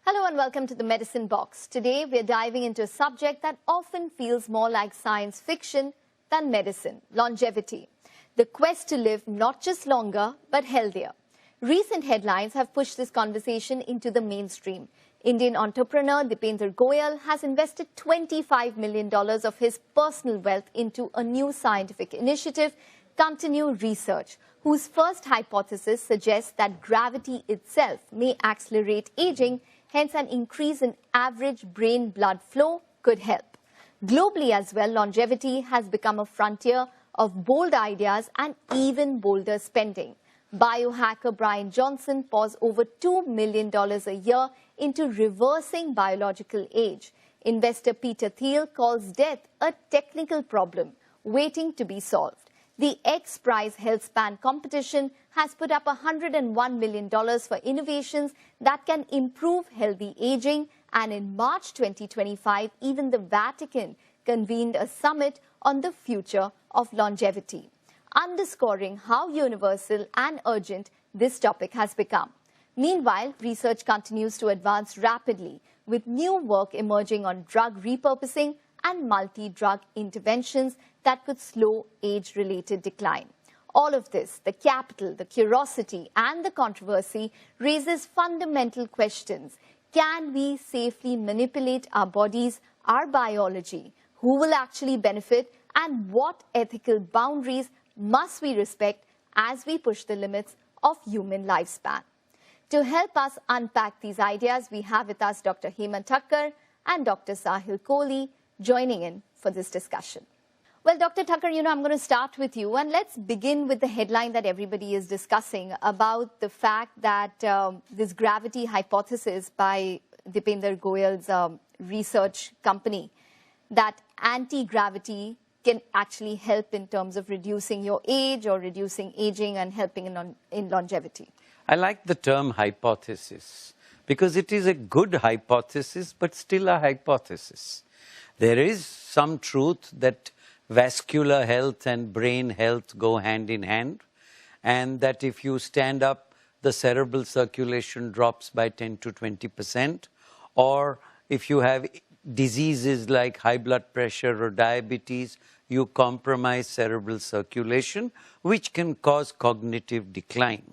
Hello and welcome to the Medicine Box. Today we're diving into a subject that often feels more like science fiction than medicine: longevity. The quest to live not just longer but healthier. Recent headlines have pushed this conversation into the mainstream. Indian entrepreneur Preventive has invested $25 million of his personal wealth into a new scientific initiative, Continue Research, whose first hypothesis suggests that gravity itself may accelerate aging. Hence, an increase in average brain blood flow could help. Globally as well, longevity has become a frontier of bold ideas and even bolder spending. Biohacker Brian Johnson pours over $2 million a year into reversing biological age. Investor Peter Thiel calls death a technical problem waiting to be solved. The X-Prize Health Span competition has put up $101 million for innovations that can improve healthy aging, and in March 2025, even the Vatican convened a summit on the future of longevity, underscoring how universal and urgent this topic has become. Meanwhile, research continues to advance rapidly, with new work emerging on drug repurposing and multi-drug interventions that could slow age-related decline. All of this, the capital, the curiosity, and the controversy, raises fundamental questions. Can we safely manipulate our bodies, our biology? Who will actually benefit? And what ethical boundaries must we respect as we push the limits of human lifespan? To help us unpack these ideas, we have with us Dr. Hemant Thakkar and Dr. Sahil Kohli joining in for this discussion. Well, Dr. Thakkar, I'm going to start with you, and let's begin with the headline that everybody is discussing about the fact that this gravity hypothesis by Dipender Goyal's research company, that anti-gravity can actually help in terms of reducing your age or reducing aging and helping in longevity. I like the term hypothesis because it is a good hypothesis, but still a hypothesis. There is some truth that vascular health and brain health go hand in hand, and that if you stand up, the cerebral circulation drops by 10 to 20%, or if you have diseases like high blood pressure or diabetes, you compromise cerebral circulation, which can cause cognitive decline.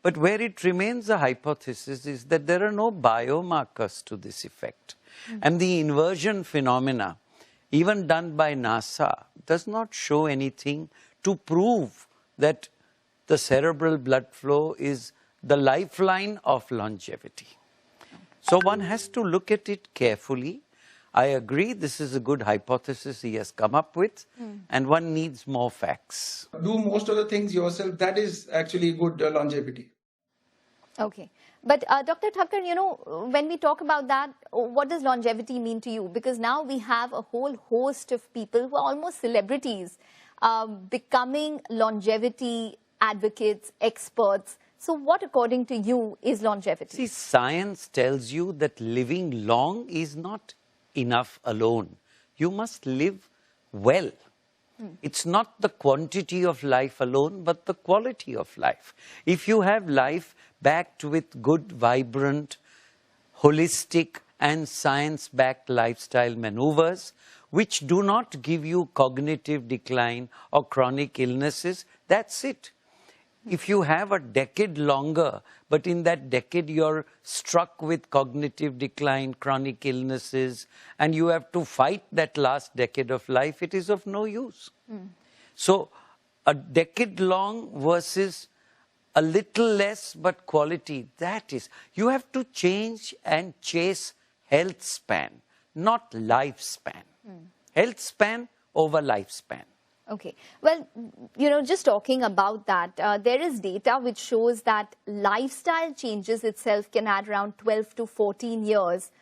But where it remains a hypothesis is that there are no biomarkers to this effect. And the inversion phenomena, even done by NASA, does not show anything to prove that the cerebral blood flow is the lifeline of longevity. So one has to look at it carefully. I agree, this is a good hypothesis he has come up with, and one needs more facts. Do most of the things yourself, that is actually good longevity. Okay. But Dr. Thakkar, when we talk about that, what does longevity mean to you? Because now we have a whole host of people who are almost celebrities becoming longevity advocates, experts. So what, according to you, is longevity? See, science tells you that living long is not enough alone. You must live well. It's not the quantity of life alone, but the quality of life. If you have life backed with good, vibrant, holistic and science-backed lifestyle maneuvers, which do not give you cognitive decline or chronic illnesses, that's it. If you have a decade longer, but in that decade you're struck with cognitive decline, chronic illnesses, and you have to fight that last decade of life, it is of no use. So a decade long versus a little less but quality, that is, you have to change and chase health span, not lifespan. Health span over lifespan. Okay. Well, just talking about that, there is data which shows that lifestyle changes itself can add around 12 to 14 years,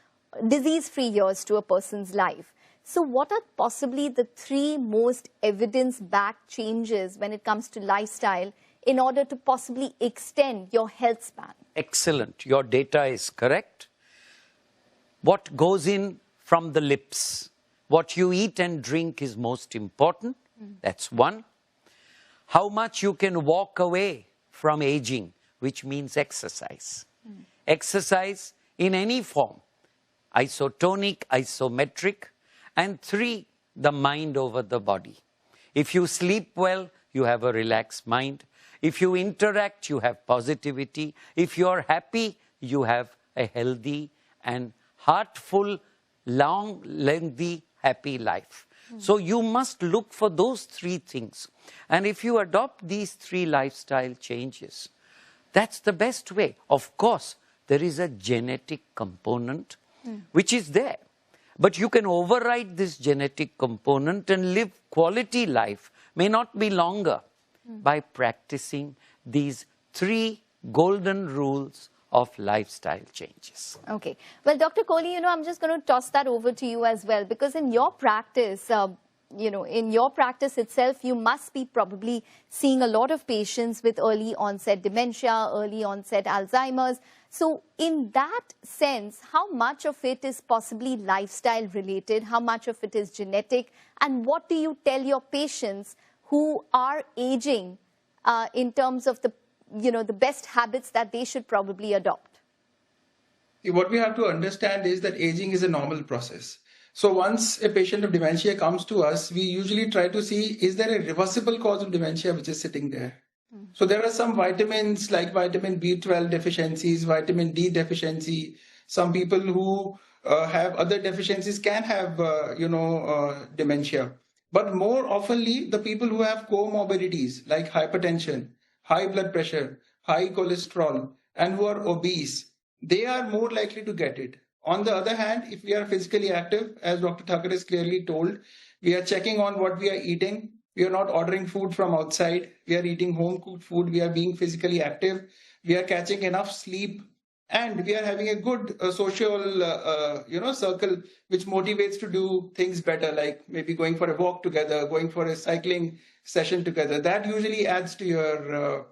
disease-free years to a person's life. So what are possibly the three most evidence-backed changes when it comes to lifestyle in order to possibly extend your health span? Excellent. Your data is correct. What goes in from the lips, what you eat and drink is most important. That's one. How much you can walk away from aging, which means exercise. Exercise in any form, isotonic, isometric, and 3, the mind over the body. If you sleep well, you have a relaxed mind. If you interact, you have positivity. If you are happy, you have a healthy and heartful, long, lengthy, happy life. So you must look for those 3 things. And if you adopt these 3 lifestyle changes, that's the best way. Of course, there is a genetic component which is there. But you can override this genetic component and live quality life, may not be longer, by practicing these 3 golden rules of lifestyle changes. Okay. Well, Dr. Kohli, I'm just going to toss that over to you as well, because in your practice, in your practice itself, you must be probably seeing a lot of patients with early onset dementia, early onset Alzheimer's. So in that sense, how much of it is possibly lifestyle related? How much of it is genetic? And what do you tell your patients who are aging in terms of the best habits that they should probably adopt? What we have to understand is that aging is a normal process. So once a patient of dementia comes to us, we usually try to see, is there a reversible cause of dementia which is sitting there? So there are some vitamins like vitamin B12 deficiencies, vitamin D deficiency. Some people who have other deficiencies can have, dementia. But more oftenly, the people who have comorbidities like hypertension, high blood pressure, high cholesterol, and who are obese, they are more likely to get it. On the other hand, if we are physically active, as Dr. Thakur has clearly told, we are checking on what we are eating. We are not ordering food from outside. We are eating home-cooked food. We are being physically active. We are catching enough sleep. And we are having a good social, circle which motivates to do things better, like maybe going for a walk together, going for a cycling session together. That usually adds to your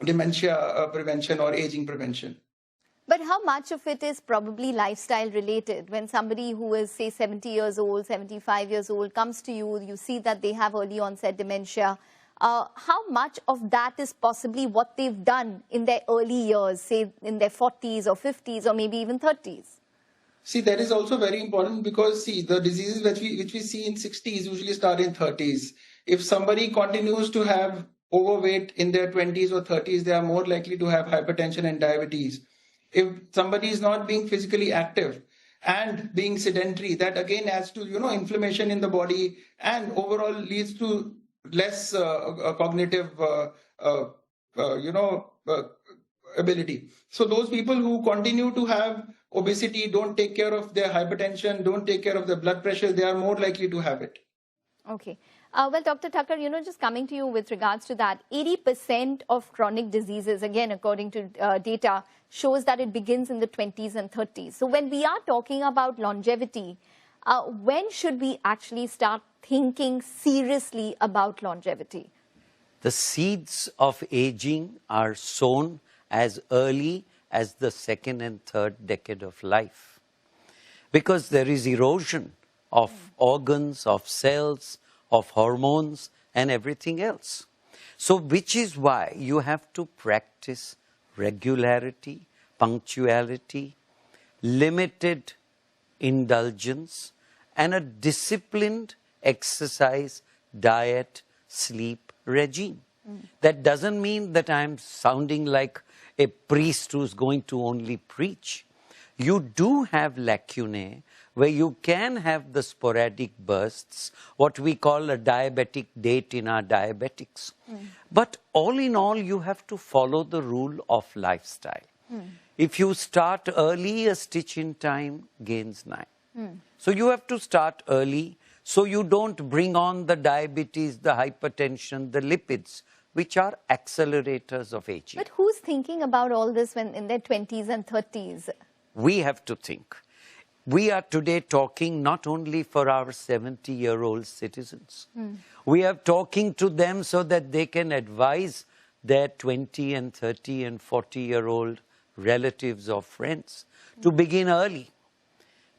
dementia prevention or aging prevention. But how much of it is probably lifestyle related? When somebody who is, say, 70 years old, 75 years old comes to you, you see that they have early onset dementia. How much of that is possibly what they've done in their early years, say in their 40s or 50s or maybe even 30s? See, that is also very important because, see, the diseases which we see in 60s usually start in 30s. If somebody continues to have overweight in their 20s or 30s, they are more likely to have hypertension and diabetes. If somebody is not being physically active and being sedentary, that again adds to, inflammation in the body and overall leads to less cognitive, ability. So those people who continue to have obesity, don't take care of their hypertension, don't take care of their blood pressure, they are more likely to have it. Okay. Well, Dr. Thakur, just coming to you with regards to that, 80% of chronic diseases, again, according to data, shows that it begins in the 20s and 30s. So when we are talking about longevity, when should we actually start thinking seriously about longevity? The seeds of aging are sown as early as the 2nd and 3rd decade of life, because there is erosion of organs, of cells, of hormones and everything else. So which is why you have to practice regularity, punctuality, limited indulgence, and a disciplined exercise, diet, sleep regime. That doesn't mean that I'm sounding like a priest who's going to only preach. You do have lacunae where you can have the sporadic bursts, what we call a diabetic date in our diabetics. But all in all, you have to follow the rule of lifestyle. If you start early, a stitch in time gains 9. So you have to start early so you don't bring on the diabetes, the hypertension, the lipids, which are accelerators of aging. But who's thinking about all this when in their 20s and 30s? We have to think. We are today talking not only for our 70-year-old citizens. We are talking to them so that they can advise their 20 and 30 and 40-year-old relatives or friends to begin early.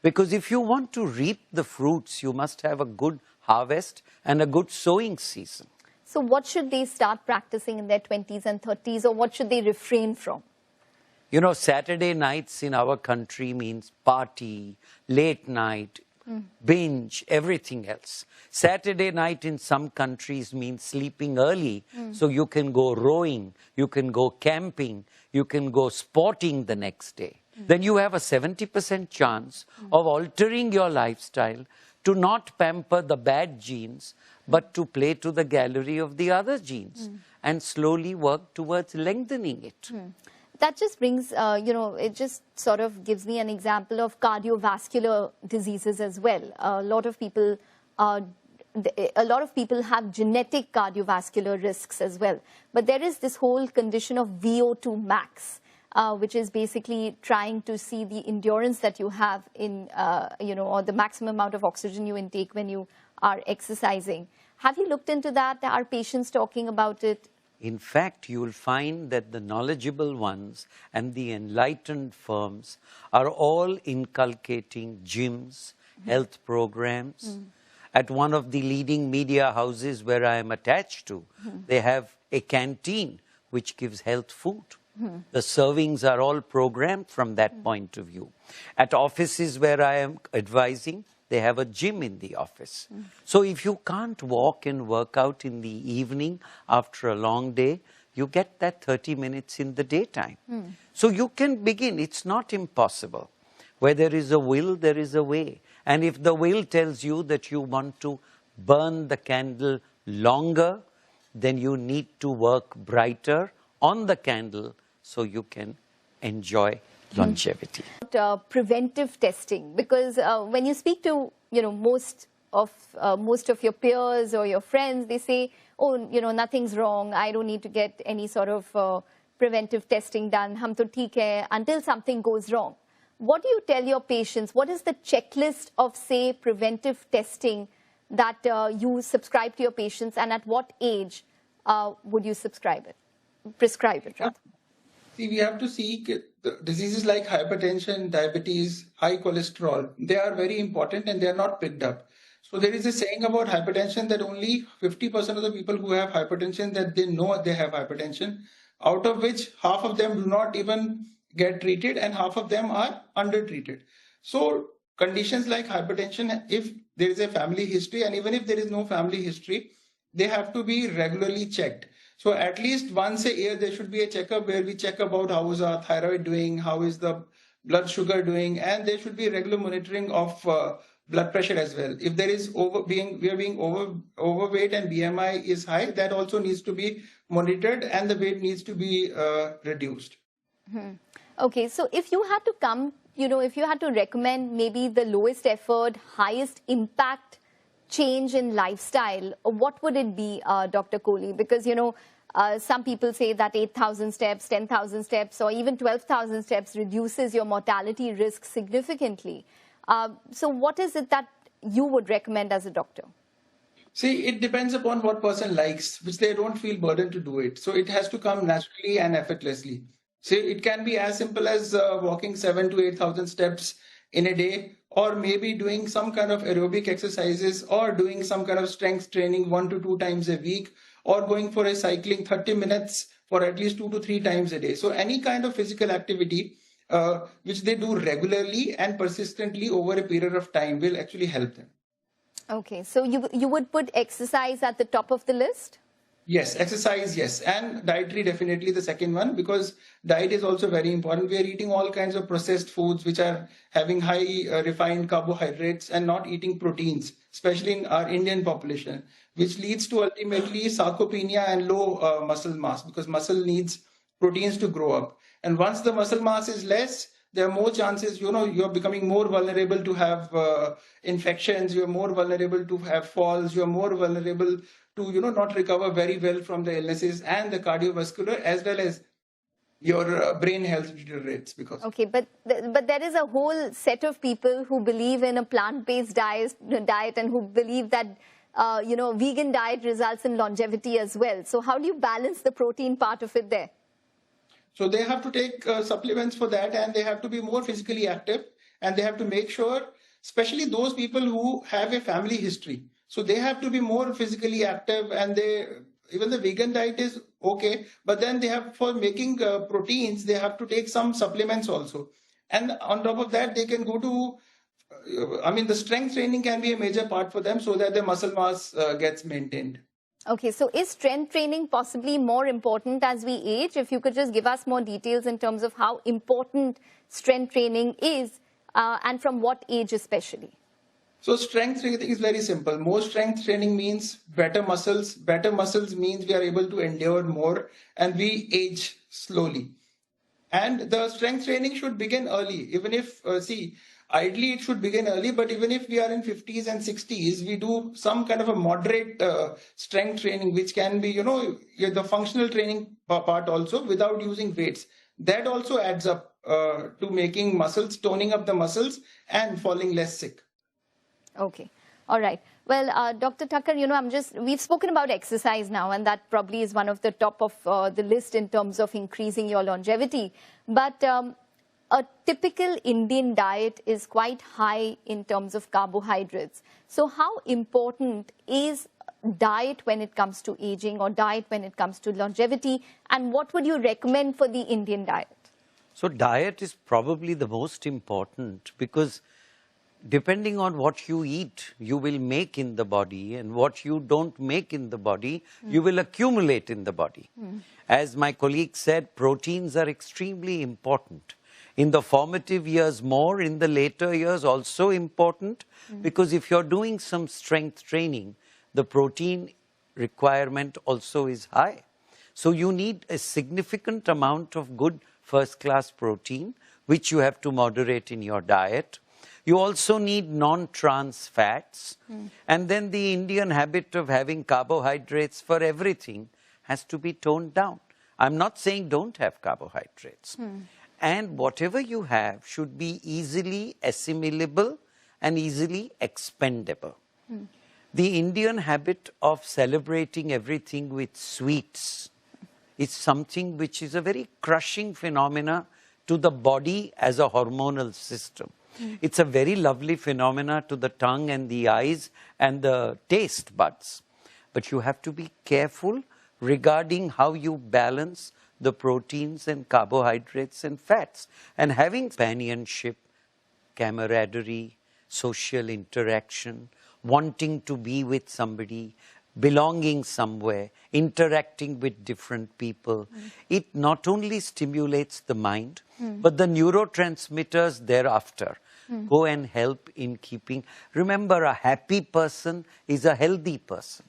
Because if you want to reap the fruits, you must have a good harvest and a good sowing season. So what should they start practicing in their 20s and 30s, or what should they refrain from? You know, Saturday nights in our country means party, late night, binge, everything else. Saturday night in some countries means sleeping early, so you can go rowing, you can go camping, you can go sporting the next day. Then you have a 70% chance of altering your lifestyle to not pamper the bad genes, but to play to the gallery of the other genes and slowly work towards lengthening it. That just brings, it just sort of gives me an example of cardiovascular diseases as well. A lot of people have genetic cardiovascular risks as well. But there is this whole condition of VO2 max, which is basically trying to see the endurance that you have in, or the maximum amount of oxygen you intake when you are exercising. Have you looked into that? Are patients talking about it? In fact, you will find that the knowledgeable ones and the enlightened firms are all inculcating gyms, health programs. At one of the leading media houses where I am attached to, they have a canteen which gives health food. The servings are all programmed from that point of view. At offices where I am advising, they have a gym in the office. So if you can't walk and work out in the evening after a long day, you get that 30 minutes in the daytime. So you can begin. It's not impossible. Where there is a will, there is a way. And if the will tells you that you want to burn the candle longer, then you need to work brighter on the candle so you can enjoy longevity. Preventive testing, because when you speak to most of your peers or your friends, they say, oh, nothing's wrong, I don't need to get any sort of preventive testing done, hum to theek hai, until something goes wrong. What do you tell your patients? What is the checklist of, say, preventive testing that you subscribe to your patients, and at what age would you prescribe it? Rather? See, we have to see diseases like hypertension, diabetes, high cholesterol. They are very important and they are not picked up. So there is a saying about hypertension that only 50% of the people who have hypertension, that they know they have hypertension, out of which half of them do not even get treated and half of them are undertreated. So conditions like hypertension, if there is a family history, and even if there is no family history, they have to be regularly checked. So at least once a year, there should be a checkup where we check about how is our thyroid doing, how is the blood sugar doing, and there should be regular monitoring of blood pressure as well. If there is we are being overweight and BMI is high, that also needs to be monitored and the weight needs to be reduced. Okay, so if you had to if you had to recommend maybe the lowest effort, highest impact change in lifestyle, what would it be, Dr. Kohli? Because, some people say that 8,000 steps, 10,000 steps, or even 12,000 steps reduces your mortality risk significantly. So what is it that you would recommend as a doctor? See, it depends upon what person likes, which they don't feel burdened to do it. So it has to come naturally and effortlessly. So it can be as simple as walking 7,000 to 8,000 steps in a day, or maybe doing some kind of aerobic exercises, or doing some kind of strength training 1 to 2 times a week, or going for a cycling 30 minutes for at least 2 to 3 times a day. So any kind of physical activity which they do regularly and persistently over a period of time will actually help them. Okay, so you would put exercise at the top of the list? Yes, exercise, yes. And dietary, definitely the second one, because diet is also very important. We are eating all kinds of processed foods which are having high refined carbohydrates and not eating proteins, especially in our Indian population, which leads to ultimately sarcopenia and low muscle mass, because muscle needs proteins to grow up. And once the muscle mass is less, there are more chances, you're becoming more vulnerable to have infections, you're more vulnerable to have falls, you're more vulnerable to, not recover very well from the illnesses, and the cardiovascular as well as your brain health deteriorates because. Okay, but there is a whole set of people who believe in a plant-based diet and who believe that, vegan diet results in longevity as well. So how do you balance the protein part of it there? So they have to take supplements for that, and they have to be more physically active, and they have to make sure, especially those people who have a family history. So they have to be more physically active, and even the vegan diet is Okay, but then they have, for making proteins, they have to take some supplements also. And on top of that, they can go to, the strength training can be a major part for them so that their muscle mass gets maintained. Okay, so is strength training possibly more important as we age? If you could just give us more details in terms of how important strength training is and from what age especially. So strength training is very simple. More strength training means better muscles. Better muscles means we are able to endure more and we age slowly. And the strength training should begin early. Even if, ideally it should begin early, but even if we are in 50s and 60s, we do some kind of a moderate strength training, which can be, the functional training part also without using weights. That also adds up to making muscles, toning up the muscles and falling less sick. Okay. All right. Well, Dr. Thakkar, we've spoken about exercise now, and that probably is one of the top of the list in terms of increasing your longevity. But a typical Indian diet is quite high in terms of carbohydrates. So how important is diet when it comes to aging or diet when it comes to longevity? And what would you recommend for the Indian diet? So diet is probably the most important because depending on what you eat, you will make in the body, and what you don't make in the body, you will accumulate in the body. As my colleague said, proteins are extremely important. In the formative years more, in the later years also important, because if you're doing some strength training, the protein requirement also is high. So you need a significant amount of good first-class protein, which you have to moderate in your diet. You also need non-trans fats. And then the Indian habit of having carbohydrates for everything has to be toned down. I'm not saying don't have carbohydrates. And whatever you have should be easily assimilable and easily expendable. The Indian habit of celebrating everything with sweets is something which is a very crushing phenomena to the body as a hormonal system. It's a very lovely phenomena to the tongue and the eyes and the taste buds. But you have to be careful regarding how you balance the proteins and carbohydrates and fats. And having companionship, camaraderie, social interaction, wanting to be with somebody, belonging somewhere, interacting with different people. It not only stimulates the mind, but the neurotransmitters thereafter go and help in keeping. Remember, a happy person is a healthy person.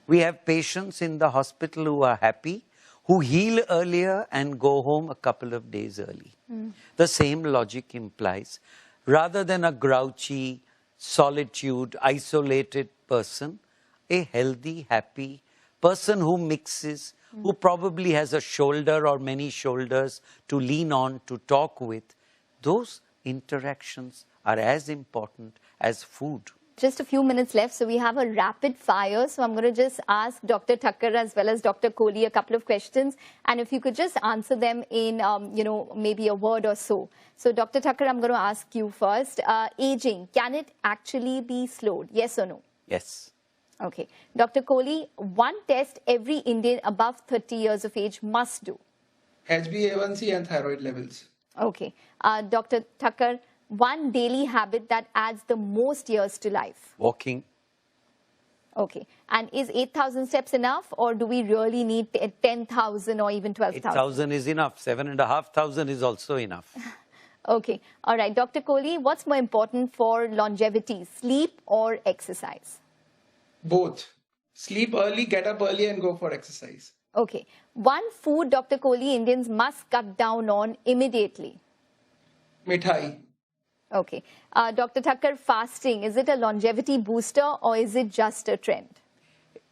We have patients in the hospital who are happy, who heal earlier and go home a couple of days early. The same logic implies. Rather than a grouchy, solitude, isolated person, a healthy, happy person who mixes, who probably has a shoulder or many shoulders to lean on, to talk with, those interactions are as important as food. Just a few minutes left, so we have a rapid fire. So I'm going to just ask Dr. Thakkar as well as Dr. Kohli a couple of questions. And if you could just answer them in, maybe a word or so. So Dr. Thakkar, I'm going to ask you first. Aging, can it actually be slowed? Yes or no? Yes. Okay. Dr. Kohli, one test every Indian above 30 years of age must do. HbA1c and thyroid levels. Okay. Dr. Thakkar, one daily habit that adds the most years to life. Walking. Okay. And is 8,000 steps enough, or do we really need 10,000 or even 12,000? 8,000 is enough. 7,500 is also enough. Okay. All right. Dr. Kohli, what's more important for longevity, sleep or exercise? Both. Sleep early, get up early and go for exercise. Okay. One food, Dr. Kohli, Indians must cut down on immediately. Mithai. Okay. Dr. Thakkar, fasting, is it a longevity booster or is it just a trend?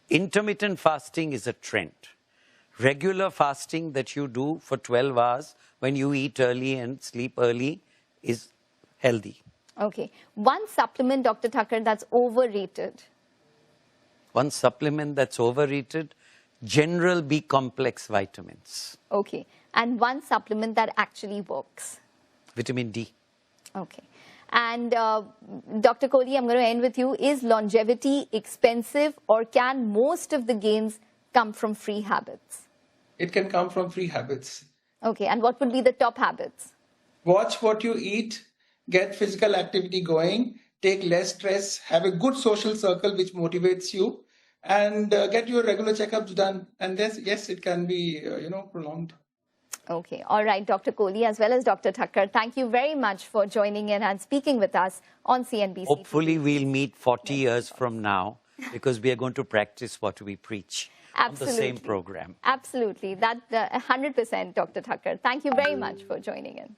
Intermittent fasting is a trend. Regular fasting that you do for 12 hours when you eat early and sleep early is healthy. Okay. One supplement, Dr. Thakkar, that's overrated. One supplement that's overrated, General B complex vitamins. Okay. And one supplement that actually works. Vitamin D. Okay. And Dr. Kohli, I'm going to end with you. Is longevity expensive, or can most of the gains come from free habits? It can come from 3 habits. Okay, and what would be the top habits? Watch what you eat, get physical activity going, take less stress, have a good social circle which motivates you, and get your regular checkups done. And yes, it can be, prolonged. Okay, all right, Dr. Kohli, as well as Dr. Thakkar, thank you very much for joining in and speaking with us on CNBC. Hopefully, we'll meet 40 years from now, because we are going to practice what we preach. Absolutely. On the same program. Absolutely. That 100%, Dr. Thakkar. Thank you very much for joining in.